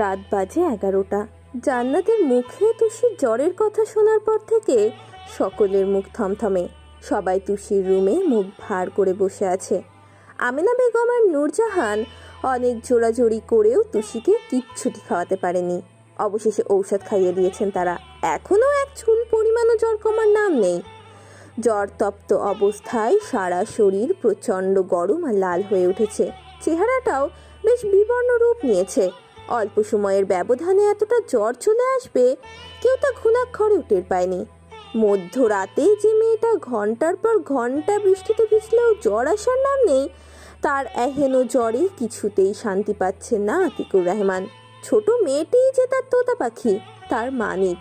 রাত বাজে 11টা। জান্নাতের মুখে তুষির জ্বরের কথা শোনার পর থেকে সকলের মুখ থমথমে। সবাই তুষির রুমে মুখ ভার করে বসে আছে। আমিনা বেগম আর নূরজাহান অনেক জোরাজোরি করেও তুষিকে কিচ্ছুটি খাওয়াতে পারেনি। অবশেষে ঔষধ খাইয়ে দিয়েছেন তারা। এখনও এক চুল পরিমাণও জ্বর কমার নাম নেই। জ্বর তপ্ত অবস্থায় সারা শরীর প্রচণ্ড গরম আর লাল হয়ে উঠেছে। চেহারাটাও বেশ বিবর্ণ রূপ নিয়েছে। অল্প সময়ের ব্যবধানে এতটা জ্বর চলে আসবে কেউ তা ঘুণাক্ষরেও টের পায়নি। মধ্যরাতে যে মেয়েটা ঘন্টার পর ঘন্টা বৃষ্টিতে ভিজলেও জ্বর আসার নাম নেই, তার এহেন জ্বরে কিছুতেই শান্তি পাচ্ছেন না আতিকুর রহমান। ছোট মেয়েটিই যে তার তোতা পাখি, তার মানিক।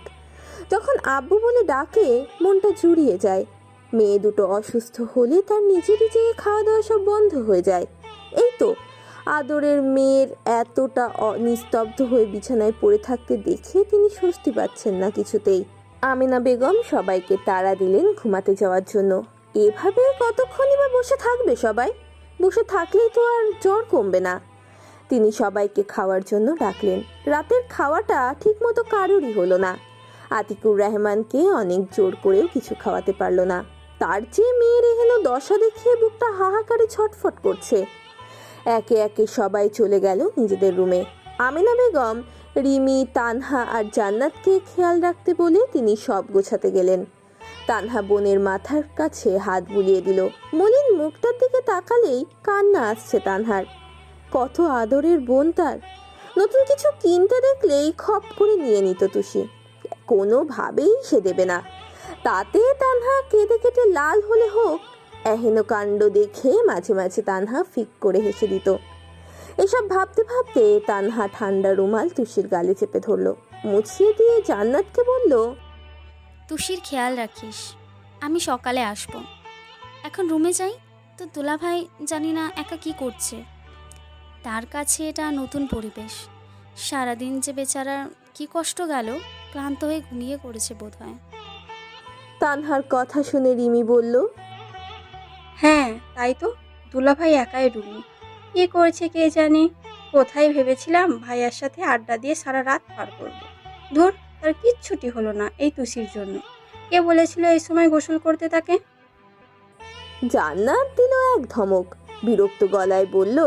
যখন আব্বু বলে ডাকে মনটা জুড়িয়ে যায়। মেয়ে দুটো অসুস্থ হলে তার নিজেরই যে খাওয়া দাওয়া সব বন্ধ হয়ে যায়। এই তো আদরের মেয়ের এতটা নিস্তব্ধ হয়ে বিছানায় পড়ে থাকতে দেখে তিনি স্বস্তি পাচ্ছেন না কিছুতেই। আমিনা বেগম সবাইকে তাড়া দিলেন ঘুমাতে যাওয়ার জন্য। এভাবে কতক্ষণই বা বসে থাকবে সবাই? বসে থাকলেই তো আর জ্বর কমবে না। তিনি সবাইকে খাওয়ার জন্য ডাকলেন। রাতের খাওয়াটা ঠিকমতো কারোরই হলো না। আতিকুর রহমানকে অনেক জোর করেও কিছু খাওয়াতে পারল না। তার যে মেয়ের এহেন দশা দেখিয়ে বুকটা হাহাকারে ছটফট করছে। একে একে সবাই চলে গেল নিজেদের রুমে। আমিনা বেগম রিমি, তানহা আর জান্নাতকে খেয়াল রাখতে বলে তিনি সব গোছাতে গেলেন। তানহা বোনের মাথার কাছে হাত বুলিয়ে দিল। মলিন মুখটার দিকে তাকালেই কান্না আসছে তানহার। কত আদরের বোন তার। নতুন কিছু কিনতে দেখলেই খপ করে নিয়ে নিত তুষি। কোনোভাবেই সে দেবে না। তাতে তানহা কেঁদে কেটে লাল হলে হোক, এহেন কাণ্ড দেখে মাঝে মাঝে তানহা ফিক করে হেসে দিত। এসব ভাবতে ভাবতে তানহা ঠান্ডা রুমাল তুষির গালে চেপে ধরল। মুছিয়ে দিয়ে জান্নাতকে বলল, তুষির খেয়াল রাখিস, আমি সকালে আসব। এখন রুমে যাই। তো দুলাভাই জানি না একা কি করছে। তার কাছে এটা নতুন পরিবেশ। সারাদিন যে বেচারার কি কষ্ট গেল, ক্লান্ত হয়ে ঘুমিয়ে পড়েছে বোধহয়। তানহার কথা শুনে রিমি বলল, হ্যাঁ তাই তো, দুলাভাই একাই রুমে কি করেছে কে জানে। কোথায় ভেবেছিলাম ভাইয়ার সাথে আড্ডা দিয়ে সারা রাত পার করব। ধুর, তার কিচ্ছুটি হলো না এই তুষির জন্য। কে বলেছিল এই সময় গোসল করতে তাকে? জান্নাত দিল এক ধমক। বিরক্ত গলায় বলল,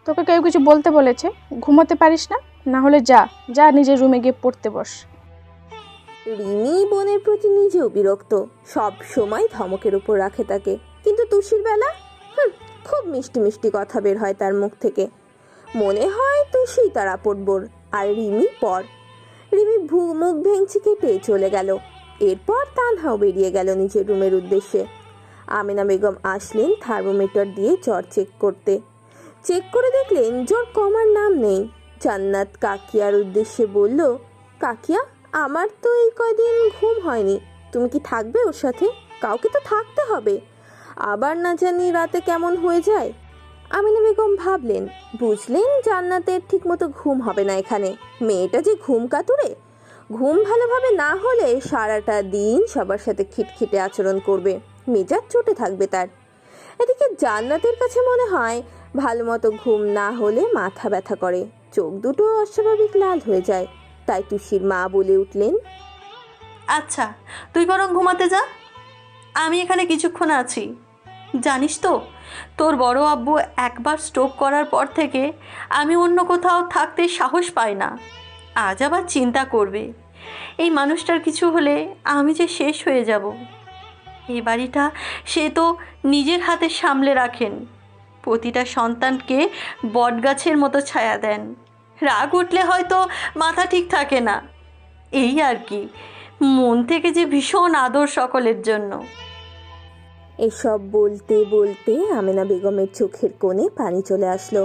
তোকে কেউ কিছু বলতে বলেছে? ঘুমোতে পারিস না? না হলে যা যা নিজের রুমে গিয়ে পড়তে বস। রিমি বোনের প্রতি নিজেও বিরক্ত। সব সময় ধমকের উপর রাখে তাকে, কিন্তু তুষির বেলা খুব মিষ্টি মিষ্টি কথা বের হয় তার মুখ থেকে। মনে হয় তুষি তার আপন বোন আর রিমি পর। রিমি মুখ ভেঙচি কেটে চলে গেল। এরপর তানহাও বেরিয়ে গেল নিজের রুমের উদ্দেশ্যে। আমিনা বেগম আসলেন থার্মোমিটার দিয়ে জ্বর চেক করতে। চেক করে দেখলেন জ্বর কমার নাম নেই। জান্নাত কাকিয়ার উদ্দেশ্যে বলল, কাকিয়া, আমার তো এই কয়দিন ঘুম হয়নি। তুমি কি থাকবে ওর সাথে? কাউকে তো থাকতে হবে, আবার না জানি রাতে কেমন হয়ে যায়। আমিনা বেগম ভাবলেন, বুঝলেন জান্নাতের ঠিকমতো ঘুম হবে না এখানে। মেয়েটা যে ঘুম কাতুরে। ঘুম ভালোভাবে না হলে সারাটা দিন সবার সাথে খিটখিটে আচরণ করবে, মেজাজ চটে থাকবে তার। এদিকে জান্নাতের কাছে মনে হয় ভালো মতো ঘুম না হলে মাথা ব্যথা করে, চোখ দুটো অস্বাভাবিক লাল হয়ে যায়। তাই তুষির মা বলে উঠলেন, আচ্ছা তুই বরং ঘুমাতে যা, আমি এখানে কিছুক্ষণ আছি। জানিস তো, তোর বড় আব্বু একবার স্ট্রোক করার পর থেকে আমি অন্য কোথাও থাকতে সাহস পাই না। আজ আবার চিন্তা করবে, এই মানুষটার কিছু হলে আমি যে শেষ হয়ে যাব। এই বাড়িটা সে তো নিজের হাতে সামলে রাখেন। প্রতিটা সন্তানকে বটগাছের মতো ছায়া দেন। রাগ উঠলে হয়তো মাথা ঠিক থাকে না, এই আর কি। মন থেকে যে ভীষণ আদর সকলের জন্য। এসব বলতে বলতে আমিনা বেগমের চোখের কোণে পানি চলে আসলো।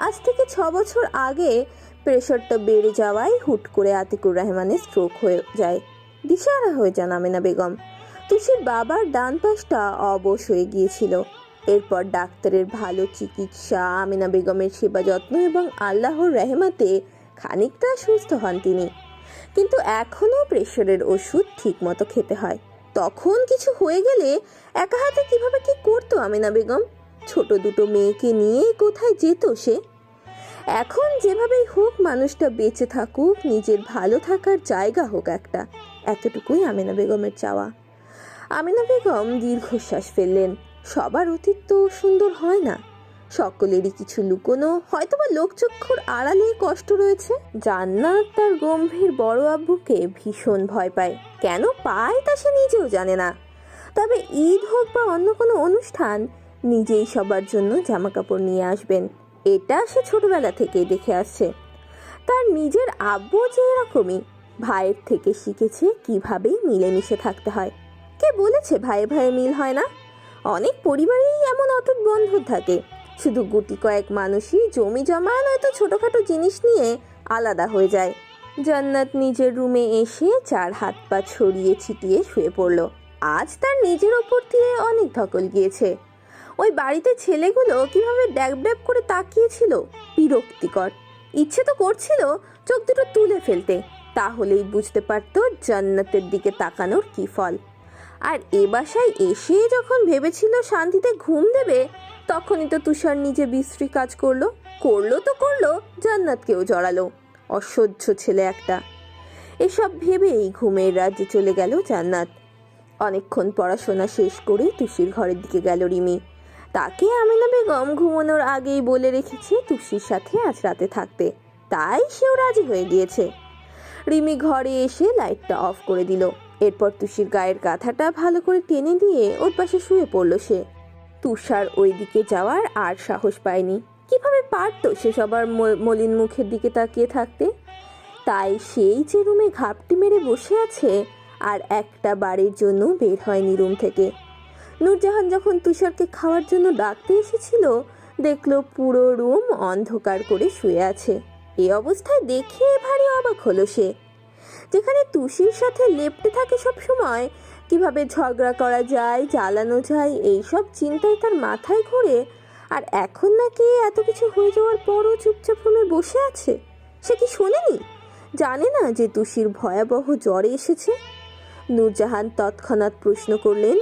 আজ থেকে 6 বছর আগে প্রেশারটা বেড়ে যাওয়ায় হুট করে আতিকুর রহমানের স্ট্রোক হয়ে যায়। দিশেহারা হয়ে যান আমিনা বেগম। তুষির বাবার ডান পাশটা অবশ হয়ে গিয়েছিল। এরপর ডাক্তারের ভালো চিকিৎসা, আমিনা বেগমের সেবা যত্ন এবং আল্লাহর রহমতে খানিকটা সুস্থ হন তিনি। কিন্তু এখনও প্রেশারের ওষুধ ঠিক মতো খেতে হয়। তখন কিছু হয়ে গেলে একা হাতে কিভাবে কি করতো আমিনা বেগম? ছোট দুটো মেয়েকে নিয়ে কোথায় যেত সে? এখন যেভাবেই হোক মানুষটা বেঁচে থাকুক, নিজের ভালো থাকার জায়গা হোক একটা, এতটুকুই আমেনা বেগমের চাওয়া। আমেনা বেগম দীর্ঘশ্বাস ফেললেন। সবার অতীত তো সুন্দর হয় না, সকলেরই কিছু লুকোনো, হয়তোবা লোকচক্ষুর আড়ালে কষ্ট রয়েছে। জান্নাত তার গম্ভীর বড় আব্বুকে ভীষণ ভয় পায়। কেন পায় তা সে নিজেও জানে না। তবে ঈদ হোক বা অন্য কোনো অনুষ্ঠান, নিজেই সবার জন্য জামা কাপড় নিয়ে আসবেন, এটা সে ছোটবেলা থেকেই দেখে আসছে। তার নিজের আব্বু যে এরকমই, ভাইয়ের থেকে শিখেছে কিভাবে মিলেমিশে থাকতে হয়। কে বলেছে ভাইয়ে ভাইয়ে মিল হয় না? অনেক পরিবারেই এমন অটুট বন্ধন থাকে, শুধু গুটি কয়েক মানুষই জমি জমা নয়তো ছোটখাটো জিনিস নিয়ে আলাদা হয়ে যায়। জান্নাত নিজের রুমে এসে চার হাত পা ছড়িয়ে ছিটিয়ে শুয়ে পড়ল। আজ তার নিজের ওপর দিয়ে অনেক ধকল গিয়েছে। ওই বাড়িতে ছেলেগুলো কিভাবে ড্যাব ড্যাব করে তাকিয়েছিল, বিরক্তিকর। ইচ্ছে তো করছিল চোখ দুটো তুলে ফেলতে, তাহলেই বুঝতে পারত জান্নাতের দিকে তাকানোর কি ফল। আর এ বাসায় এসে যখন ভেবেছিল শান্তিতে ঘুম দেবে, তখনই তো তুষার নিজে বিশ্রী কাজ করলো তো করলো, জান্নাতকেও জড়ালো। অসহ্য ছেলে একটা। এসব ভেবেই ঘুমের রাজ্যে চলে গেল জান্নাত। অনেকক্ষণ পড়াশোনা শেষ করে তুষির ঘরের দিকে গেল রিমি। তাকে আমেনা বেগম ঘুমানোর আগেই বলে রেখেছে তুষির সাথে আজ রাতে থাকতে, তাই সেও রাজি হয়ে গিয়েছে। রিমি ঘরে এসে লাইটটা অফ করে দিল। এরপর তুষির গায়ের কাঁথাটা ভালো করে টেনে দিয়ে ওর পাশে শুয়ে পড়ল সে। তুষার ওই দিকে যাওয়ার আর সাহস পায়নি। কিভাবে পারত সে সবার মলিন মুখের দিকে তাকিয়ে থাকতে? তাই সেই যে রুমে ঘাপটি মেরে বসে আছে, আর একটা বারের জন্য বের হয়নি রুম থেকে। নূরজাহান যখন তুষারকে খাওয়ার জন্য ডাকতে এসেছিল, দেখলো পুরো রুম অন্ধকার করে শুয়ে আছে। এই অবস্থায় দেখে ভারী অবাক হলো সে। যেখানে তুষির সাথে লেপ্টে থাকে সব সময়, কিভাবে ঝগড়া করা যায়, জ্বালানো যায়, এইসব চিন্তায় তার মাথায় ঘুরে। আর এখন নাকি এত কিছু হয়ে যাওয়ার পরও চুপচাপ রুমে বসে আছে। সে কি শোনেনি? জানে না যে তুষির ভয়াবহ জ্বরে এসেছে? নূরজাহান তৎক্ষণাৎ প্রশ্ন করলেন,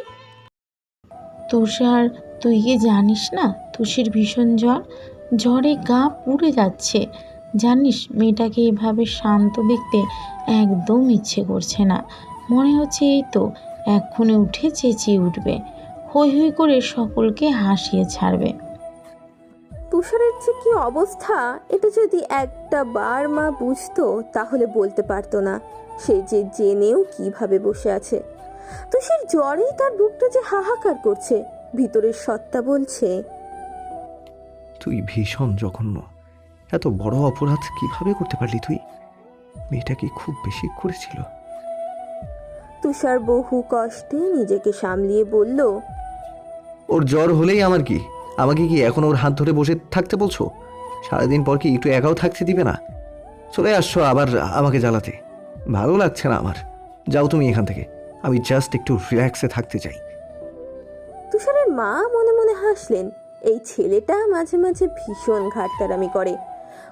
তুষার, তুই কি জানিস না তুষির ভীষণ জ্বর? জ্বরে গা পুড়ে যাচ্ছে। জানিস, মেয়েটাকে এভাবে শান্ত দেখতে একদম ইচ্ছে করছে না। মনে হচ্ছে এই তো এক্ষুনি উঠে চেঁচিয়ে উঠবে, হৈ হৈ করে সকলকে হাসিয়ে ছাড়বে। তুষারের যে কি অবস্থা, এটা যদি একটা বার মা বুঝতো তাহলে বলতে পারতো না সে যে জেনেও কিভাবে বসে আছে। তুষার জ্বরেই তার বুকটা যে হাহাকার করছে, ভিতরের সত্তা বলছে, তুই ভীষণ জঘন্য। এত বড় অপরাধ কিভাবে করতে পারলি তুই? মেয়েটা কি খুব বেশি করেছিল? তুষার বহু কষ্টে নিজেকে সামলিয়ে বলল, ওর জ্বর হলেই আমার কি? আমাকে কি এখন ওর হাত ধরে বসে থাকতে বলছো? সারাদিন পর কি একটু একাও থাকতে দিবে না? চলে আসছো আবার আমাকে জ্বালাতে। ভালো লাগছে না আমার। যাও তুমি এখান থেকে, আমি জাস্ট একটু রিল্যাক্সে থাকতে চাই। তুষারের মা মনে মনে হাসলেন। এই ছেলেটা মাঝে মাঝে ভীষণ ঘাটতারামি করে,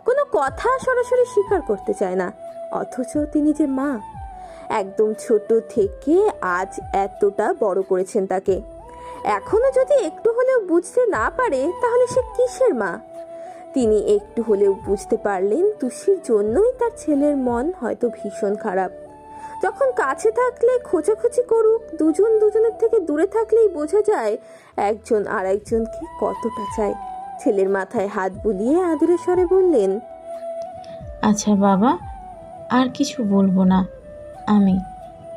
কোনো কথা সরাসরি স্বীকার করতে চায় না, অথচ তিনি যে মা। একদম ছোট থেকে আজ এতটা বড় করেছেন তাকে। এখনো যদি একটু হলেও বুঝতে না পারে, তাহলে সে কিসের মা? তিনি একটু হলেও বুঝতে পারলেন তুষির জন্যই তার ছেলের মন হয়তো ভীষণ খারাপ। যখন কাছে থাকলে খোঁচাখুচি করুক, দুজন দুজনের থেকে দূরে থাকলেই বোঝা যায় একজন আর একজনকে কতটা চায়। ছেলের মাথায় হাত বুলিয়ে আদুরে স্বরে বললেন, আচ্ছা বাবা, আর কিছু বলবো না আমি।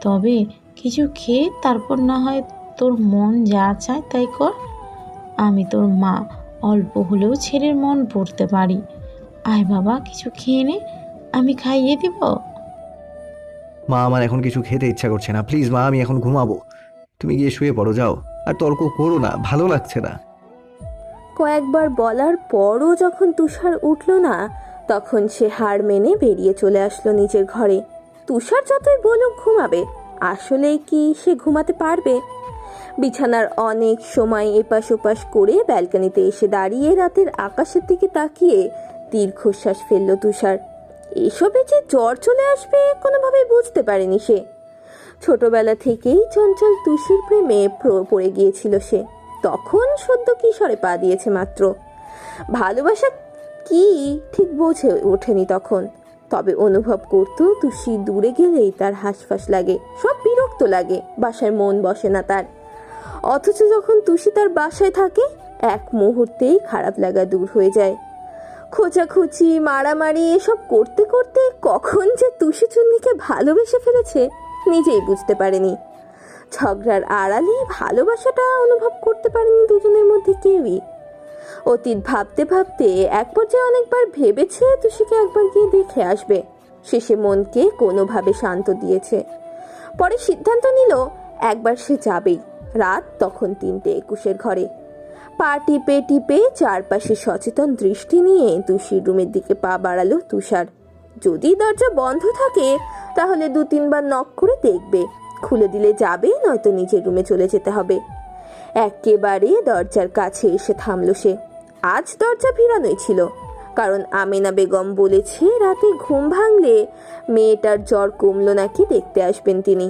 তবে কিছু খেয়ে তারপর না হয় তোর মন যা চায় তাই কর। আমি তোর মা, অল্প হলেও ছেলের মন পড়তে পারি। আয় বাবা, কিছু খেয়ে নে, আমি খাইয়ে দিব। মা, আমার এখন কিছু খেতে ইচ্ছা করছে না। প্লিজ মা, আমি এখন ঘুমাবো। তুমি গিয়ে শুয়ে পড়ো, যাও। আর তর্ক করো না, ভালো লাগছে না। কয়েকবার বলার পরও যখন তুষার উঠল না, তখন সে হার মেনে বেরিয়ে চলে আসলো নিজের ঘরে। তুষার যতই বলুক ঘুমাবে, আসলেই কি সে ঘুমাতে পারবে? বিছানার অনেক সময় এপাশ ওপাশ করে ব্যালকনিতে এসে দাঁড়িয়ে রাতের আকাশের দিকে তাকিয়ে দীর্ঘশ্বাস ফেলল তুষার। এসবে যে জ্বর চলে আসবে কোনোভাবেই বুঝতে পারেনি সে। ছোটবেলা থেকেই চঞ্চল তুষির প্রেমে পড়ে গিয়েছিল সে। তখন সদ্য কিশোরে পা দিয়েছে মাত্র। ভালোবাসা কি ঠিক বোঝে ওঠেনি তখন, তবে অনুভব করতো তুষি দূরে গেলেই তার হাঁসফাঁস লাগে, সব বিরক্ত লাগে, বাসায় মন বসে না তার। অথচ যখন তুষি তার বাসায় থাকে এক মুহূর্তেই খারাপ লাগা দূর হয়ে যায়। খোঁচাখুচি মারামারি এসব করতে করতে কখন যে তুষি চুন্নিকে ভালোবেসে ফেলেছে নিজেই বুঝতে পারেনি। ঝগড়ার আড়ালে ভালোবাসাটা অনুভব করতে পারেনি দুজনের মধ্যে কেউই। অতীত ভাবতে ভাবতে এক পর্যায়ে অনেকবার ভেবেছে তুষিকে একবার গিয়ে দেখে আসবে, শেষে মনকে কোনোভাবে শান্ত দিয়েছে। পরে সিদ্ধান্ত নিল একবার সে যাবেই। রাত তখন 3:21 ঘরে। পা টিপে টিপে চারপাশে সচেতন দৃষ্টি নিয়ে তুষির রুমের দিকে পা বাড়ালো তুষার। যদি দরজা বন্ধ থাকে তাহলে 2-3 বার নক করে দেখবে, খুলে দিলে যাবে, নয়তো নিজের রুমে চলে যেতে হবে। একেবারে দরজার কাছে এসে থামলো সে। আজ দরজা ভিড়ানোই ছিল, কারণ আমেনা বেগম বলেছে রাতে ঘুম ভাঙলে মেয়েটার জ্বর কমলো নাকি দেখতে আসবেন তিনি।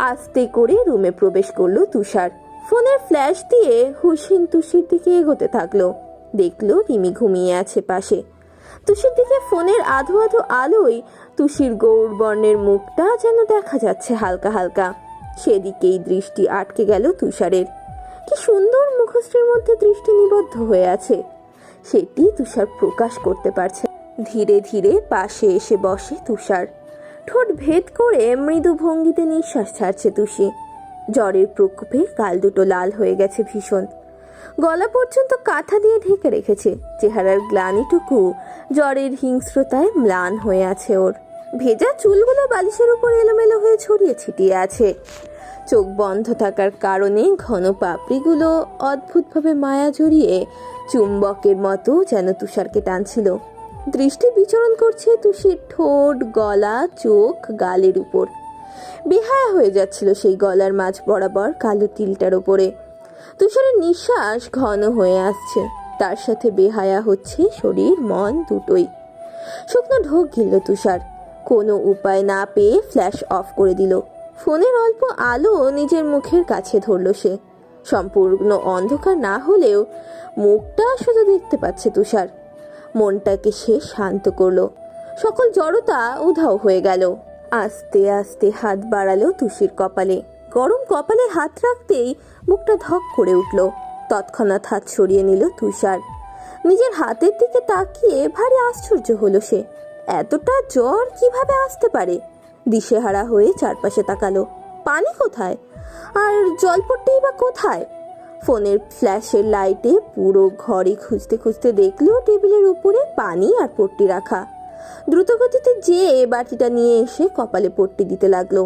আস্তে করে রুমে প্রবেশ করলো তুষার। ফোনের ফ্ল্যাশ দিয়ে হুসিন তুষির দিকে এগোতে থাকলো। দেখলো রিমি ঘুমিয়ে আছে পাশে। তুষির দিকে ফোনের আধো আধো আলোয় তুষির গৌর বর্ণের মুখটা যেন দেখা যাচ্ছে হালকা হালকা। সেদিকেই দৃষ্টি আটকে গেল তুষারের। কি সুন্দর মুখশ্রীর মধ্যে দৃষ্টি নিবদ্ধ হয়ে আছে, সেটি তুষার প্রকাশ করতে পারছে। ধীরে ধীরে পাশে এসে বসে তুষার। ঠোঁট ভেদ করে মৃদু ভঙ্গিতে নিঃশ্বাস ছাড়ছে তুষি। জ্বরের প্রকোপে গাল দুটো লাল হয়ে গেছে ভীষণ। গলা পর্যন্ত কাঁথা দিয়ে ঢেকে রেখেছে। চেহারার গ্লানিটুকু জ্বরের হিংস্রতায় ম্লান হয়ে আছে ওর। ভেজা চুলগুলো বালিশের উপর এলোমেলো হয়ে ছড়িয়ে ছিটিয়ে আছে। চোখ বন্ধ থাকার কারণে ঘন পাপড়িগুলো অদ্ভুতভাবে মায়া জড়িয়ে চুম্বকের মতো যেন তুষারকে টানছিল। দৃষ্টি বিচরণ করছে তুষির ঠোঁট, গলা, চোখ, গালের উপর। বেহায়া হয়ে যাচ্ছিল সেই গলার মাঝ বরাবর কালো তিলটার ওপরে। তুষারের নিঃশ্বাস ঘন হয়ে আসছে, তার সাথে বেহায়া হচ্ছে শরীর মন দুটোই। শুকনো ঢোক গিলল তুষার। কোনো উপায় না পেয়ে ফ্ল্যাশ অফ করে দিল। ফোনের অল্প আলো নিজের মুখের কাছে ধরল সে। সম্পূর্ণ অন্ধকার না হলেও মুখটা শুধু দেখতে পাচ্ছে তুষার। মনটাকে সে শান্ত করলো। সকল জড়তা উধাও হয়ে গেল। আস্তে আস্তে হাত বাড়ালো তুষির কপালে। গরম কপালে হাত রাখতেই মুখটা ধক করে উঠল। তৎক্ষণাৎ হাত সরিয়ে নিল তুষার। নিজের হাতের দিকে তাকিয়ে ভারী আশ্চর্য হলো সে। এতটা জ্বর কিভাবে আসতে পারে? দিশেহারা হয়ে চারপাশে তাকালো। পানি কোথায়? আর জলপট্টিই বা কোথায়? ফোনের ফ্ল্যাশের লাইটে পুরো ঘরে খুঁজতে খুঁজতে দেখলো টেবিলের উপরে পানি আর পট্টি রাখা। দ্রুতগতিতে যেয়ে বাটিটা নিয়ে এসে কপালে পট্টি দিতে লাগলো।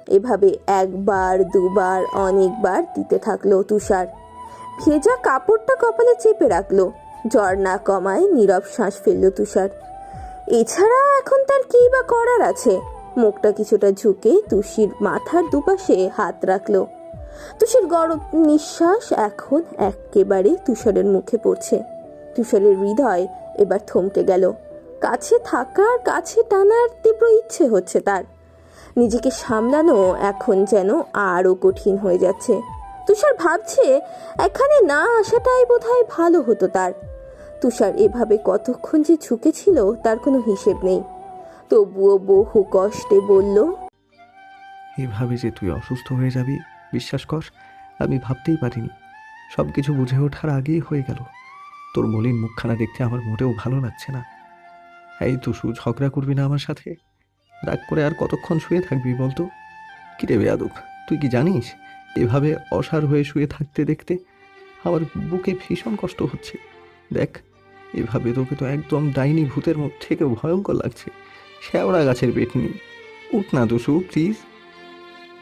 এভাবে একবার দুবার অনেকবার দিতে থাকলো তুষার। ভেজা কাপড়টা কপালে চেপে রাখলো। জ্বর না কমায় নীরব শ্বাস ফেললো তুষার। এছাড়া এখন তার কি বা করার আছে? মুখটা কিছুটা ঝুঁকে তুষির মাথার দুপাশে হাত রাখলো। তুষির গরম নিঃশ্বাস এখন একেবারে তুষারের মুখে পড়ছে। তুষারের হৃদয় এবার থমকে গেল। কাছে থাকার, কাছে টানার তীব্র ইচ্ছে হচ্ছে তার। নিজেকে সামলানো এখন যেন আরো কঠিন হয়ে যাচ্ছে। তুষার ভাবছে এখানে না আসাটাই বোধহয় ভালো হতো তার। তুষার এভাবে কতক্ষণ যে ঝুঁকেছিল তার কোনো হিসেব নেই। তবুও বহু কষ্টে বলল, এভাবে যে তুই অসুস্থ হয়ে যাবি বিশ্বাস কর আমি ভাবতেই পারিনি। সব কিছু বুঝে ওঠার আগেই হয়ে গেল। তোর মলিন মুখখানা দেখতে আমার মোটেও ভালো লাগছে না। এই তুষু, ঝগড়া করবি না আমার সাথে? রাগ করে আর কতক্ষণ শুয়ে থাকবি বলতো? কিরে বেয়াদব, তুই কি জানিস এভাবে অসাড় হয়ে শুয়ে থাকতে দেখতে আমার বুকে ভীষণ কষ্ট হচ্ছে। দেখ, এভাবে তোকে তো একদম ডাইনি ভূতের থেকেও ভয়ঙ্কর লাগছে। শেওড়া গাছের পেটনি। উঠ না তুষু, প্লিজ।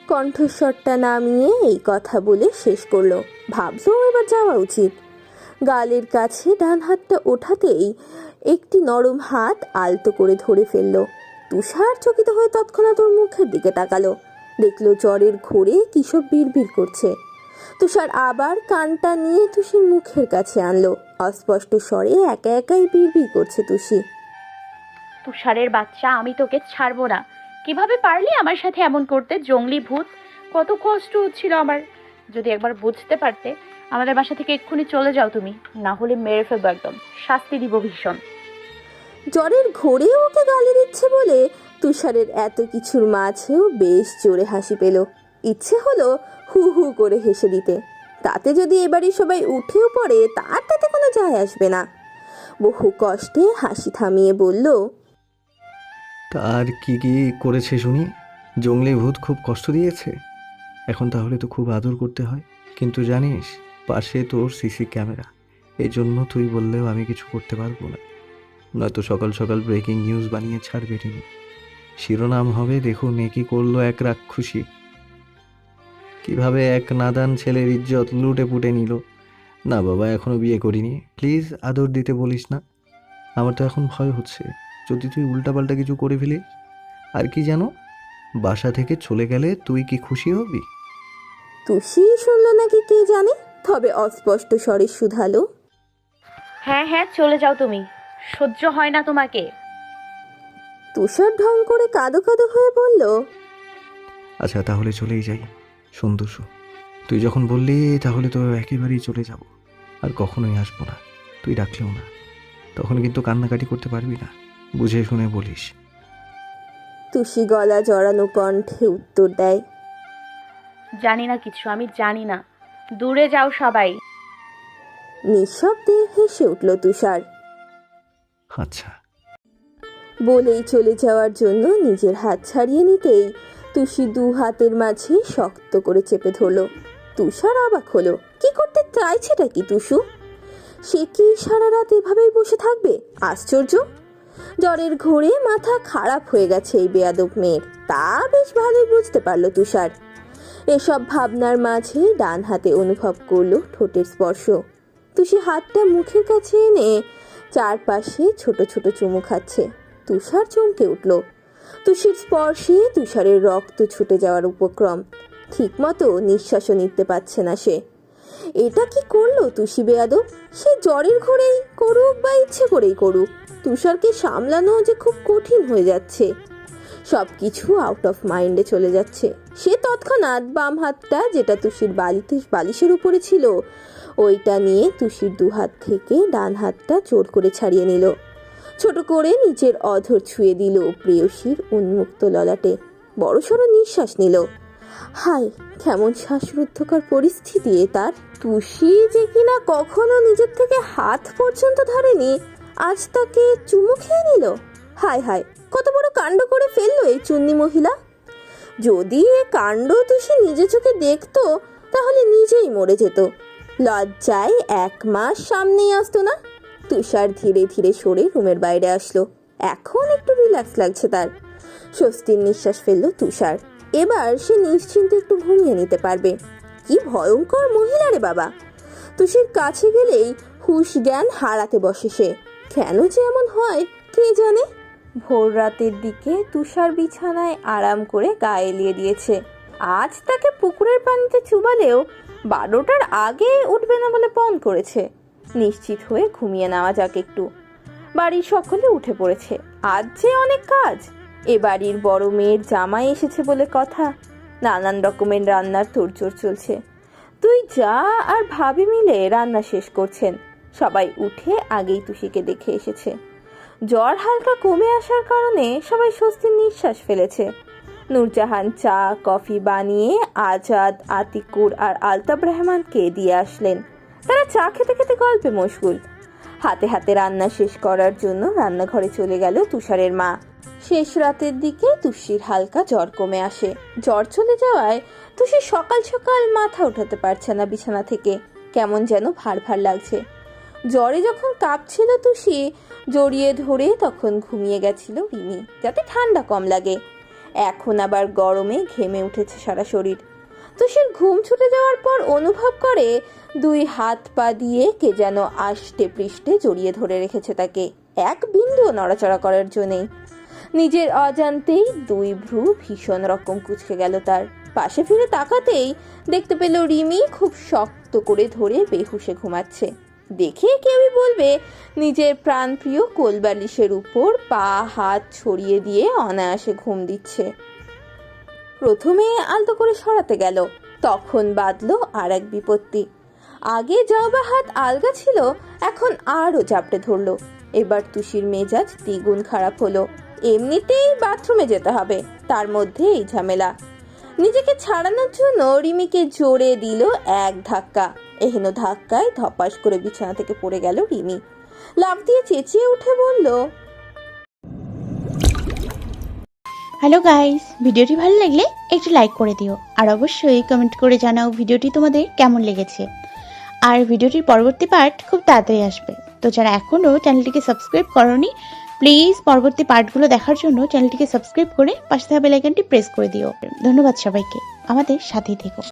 কণ্ঠস্বরটা নামিয়ে এই কথা বলে শেষ করলো। ভাবলো এবার যাওয়া উচিত। গালের কাছে ডান হাতটা ওঠাতেই একটি নরম হাত আলতো করে ধরে ফেললো। তুষার চকিত হয়ে তৎক্ষণাৎ ওর মুখের দিকে তাকালো। দেখলো জ্বরের ঘোরে কিসব বিড়বিড় করছে। তুষার আবার কানটা নিয়ে তুষির মুখের কাছে আনলো। অস্পষ্ট স্বরে একা একাই বিড়বিড় করছে তুষি। তুষারের বাচ্চা, আমি তোকে ছাড়বো না। কিভাবে পারলি আমার সাথে এমন করতে? জঙ্গলি ভূত! কত কষ্ট হচ্ছিল আমার। যদি একবার বুঝতে পারতে আমাদের বাসা থেকে এক্ষুনি চলে যাও তুমি, না হলে মেরে ফেলবো, একদম শাস্তি দিব ভীষণ। জ্বরের ঘোরেও ওকে গালি দিচ্ছে বলে তুষারের এত কিছুর মাঝেও বেশ জোরে হাসি পেল। ইচ্ছে হলো হু হু করে হেসে দিতে। তাতে যদি এবারে সবাই উঠেও পড়ে তাতে কোনো যায় আসবে না। বহু কষ্টে হাসি থামিয়ে বলল, তার কি কি করেছে শুনি? জঙ্গলি ভূত খুব কষ্ট দিয়েছে? এখন তাহলে তো খুব আদর করতে হয়। কিন্তু জানিস, পাশে তোর সিসি ক্যামেরা, এই জন্য তুই বললেও আমি কিছু করতে পারবো না। নয়তো সকাল সকাল ব্রেকিং নিউজ বানিয়ে ছাড়বে রিমি। শিরোনাম হবে, দেখো মেয়ে কি করলো এক রাক্ষসী, কিভাবে এক নাদান ছেলের ইজ্জত লুটে পুটে নিল। না বাবা, এখনো বিয়ে করিনি, প্লিজ আদর দিতে বলিস না। আমার তো এখন ভয় হচ্ছে, যদি তুই উল্টাপাল্টা কিছু করে ফেলিস। আর কি জানো, বাসা থেকে চলে গেলে তুই কি খুশি হবি? তুষি শুনল নাকি কে জানে, তবে অস্পষ্ট স্বরে শুধালো, হ্যাঁ হ্যাঁ চলে যাও তুমি, সহ্য হয় না তোমাকে। তুষার ঢং করে কাঁদো কাঁদো হয়ে বলল, আচ্ছা তাহলে চলেই যাই। সুন্দর, তুই যখন বললি তাহলে তো একেবারেই চলে যাব, আর কখনোই আসবো না। তুই ডাকলেও না। তখন কিন্তু কান্নাকাটি করতে পারবি না, বুঝে শুনে বলিস। তুষি গলা জড়ানো কণ্ঠে উত্তর দেয়, জানি না কিছু, আমি জানি না, দূরে যাও সবাই। নিঃশব্দে হেসে উঠল তুষার। আচ্ছা। বলেই চলে যাওয়ার জন্য নিজের হাত ছাড়িয়ে নিতেই তুষি দু হাতের মাঝে শক্ত করে চেপে ধরল। তুষার অবাক হলো, কি করতে চাইছেটা কি তুষু? সে কি সারা রাত এভাবেই বসে থাকবে? আশ্চর্য! জ্বরের ঘোরে মাথা খারাপ হয়ে গেছে এই বেয়াদব মেয়ের, তা বেশ ভালোই বুঝতে পারল তুষার। এসব ভাবনার মাঝে ডান হাতে অনুভব করলো ঠোঁটের স্পর্শ। তুষি হাতটা মুখের কাছে এনে চারপাশে ছোট ছোট চুমু খাচ্ছে। তুষার চমকে উঠল। তুষির স্পর্শে তুষারের রক্ত ছুটে যাওয়ার উপক্রম। ঠিকমতো নিঃশ্বাসও নিতে পারছে না সে। এটা কি করলো তুষি বেয়াদব? সে জ্বরের ঘোরেই করুক বা ইচ্ছে করেই করুক, তুষারকে সামলানো যে খুব কঠিন হয়ে যাচ্ছে। সব কিছু আউট অফ মাইন্ডে চলে যাচ্ছে। সে তৎক্ষণাৎ বাম হাতটা, যেটা তুষির বালিশের উপরে ছিল, ওইটা নিয়ে তুষির দু হাত থেকে ডান হাতটা জোর করে ছাড়িয়ে নিল। ছোট করে নিচের অধর ছুঁয়ে দিল প্রেয়সীর উন্মুক্ত ললাটে। বড়সড় নিঃশ্বাস নিল। হায়, কেমন শ্বাসরুদ্ধকর পরিস্থিতি এ তার! তুষি যে কিনা কখনো নিজের থেকে হাত পর্যন্ত ধরেনি, আজ তাকে চুমু খেয়ে নিল। হায় হায়, কত বড় কাণ্ড করে ফেললো এই চুন্নি মহিলা! যদি এ কাণ্ড তুষি নিজে চোখে দেখতো তাহলে নিজেই মরে যেত। লজ্জায় 1 মাস সামনেই আসতো না। তুষার ধীরে ধীরে সরে রুমের বাইরে আসলো। এখন একটু রিল্যাক্স লাগছে তার। স্বস্তির নিঃশ্বাস ফেললো তুষার। এবার সে নিশ্চিন্তে একটু ঘুমিয়ে নিতে পারবে। কি ভয়ঙ্কর মহিলা রে বাবা! তুষির কাছে গেলেই হুঁশ জ্ঞান হারাতে বসে সে। কেন যে এমন হয় কে জানে। ভোর রাতের দিকে তুষার বিছানায় আরাম করে গা এলিয়ে দিয়েছে। আজ তাকে পুকুরের পানিতে চুবালেও 12টার আগে উঠবে না বলে পণ করেছে। নিশ্চিত হয়ে ঘুমিয়ে নেওয়া যাক একটু। বাড়ির সকলে উঠে পড়েছে। আজ যে অনেক কাজ। এ বাড়ির বড় মেয়ের জামাই এসেছে বলে কথা। নানান রকমের রান্নার তোড়জোড় চলছে। তুই যা আর ভাবি মিলে রান্না শেষ করছেন। সবাই উঠে আগেই তুষিকে দেখে এসেছে। জ্বর হালকা কমে আসার কারণে সবাই স্বস্তির নিঃশ্বাস ফেলেছে। নূরজাহান চা কফি বানিয়ে আজাদ, আতিকুর আর আলতাব রহমানকে দিয়ে আসলেন। তারা চা খেতে খেতে গল্পে মশগুল। হাতে হাতে রান্না শেষ করার জন্য রান্নাঘরে চলে গেল তুষারের মা। শেষ রাতের দিকে তুষির হালকা জ্বর কমে আসে। জ্বর চলে যাওয়ায় তুষি সকাল সকাল মাথা উঠাতে পারছে না বিছানা থেকে। কেমন যেন ভার ভার লাগছে। জ্বরে যখন কাঁপছিল তুষি, জড়িয়ে ধরে তখন ঘুমিয়ে গেছিল রিমি, যাতে ঠান্ডা কম লাগে। এখন আবার গরমে ঘেমে উঠেছে সারা শরীর। তুষির ঘুম ছুটে যাওয়ার পর অনুভব করে 2 হাত পা দিয়ে কে যেন আষ্টে পৃষ্ঠে জড়িয়ে ধরে রেখেছে তাকে, এক বিন্দুও নড়াচড়া করার জন্যেই। নিজের অজান্তেই 2 ভ্রু ভীষণ রকম কুঁচকে গেল তার। পাশে ফিরে তাকাতেই দেখতে পেল রিমি খুব শক্ত করে ধরে বেহুশে ঘুমাচ্ছে। দেখে কেউই বলবে নিজের প্রাণপ্রিয় কোলবালিশের উপর পা হাত ছড়িয়ে দিয়ে অনায়াসে ঘুম দিচ্ছে। প্রথমে আলতো করে সরাতে গেল, তখন বাঁধলো আর এক বিপত্তি। আগে যাও বা হাত আলগা ছিল, এখন আরও চাপড়ে ধরলো। এবার তুষির মেজাজ দ্বিগুণ খারাপ হলো। এমনিতেই বাথরুমে যেতে হবে, তার মধ্যে এই ঝামেলা। নিজেকে ছাড়ানোর জন্য রিমিকে জোরে দিল এক ধাক্কা। এহেন ধাক্কায় ধপাস করে বিছানা থেকে পড়ে গেল রিমি। লাফ দিয়ে চেঁচিয়ে উঠে বলল, হ্যালো গাইস, ভিডিওটি ভালো লাগলে একটু লাইক করে দিও আর অবশ্যই কমেন্ট করে জানাও ভিডিওটি তোমাদের কেমন লেগেছে। আর ভিডিওটির পরবর্তী পার্ট খুব তাড়াতাড়ি আসবে, তো যারা এখনও চ্যানেলটিকে সাবস্ক্রাইব করোনি প্লিজ পরবর্তী পার্টগুলো দেখার জন্য চ্যানেলটিকে সাবস্ক্রাইব করে পাশে থাকা বেল আইকনটি প্রেস করে দিও। ধন্যবাদ সবাইকে, আমাদের সাথেই থেকো।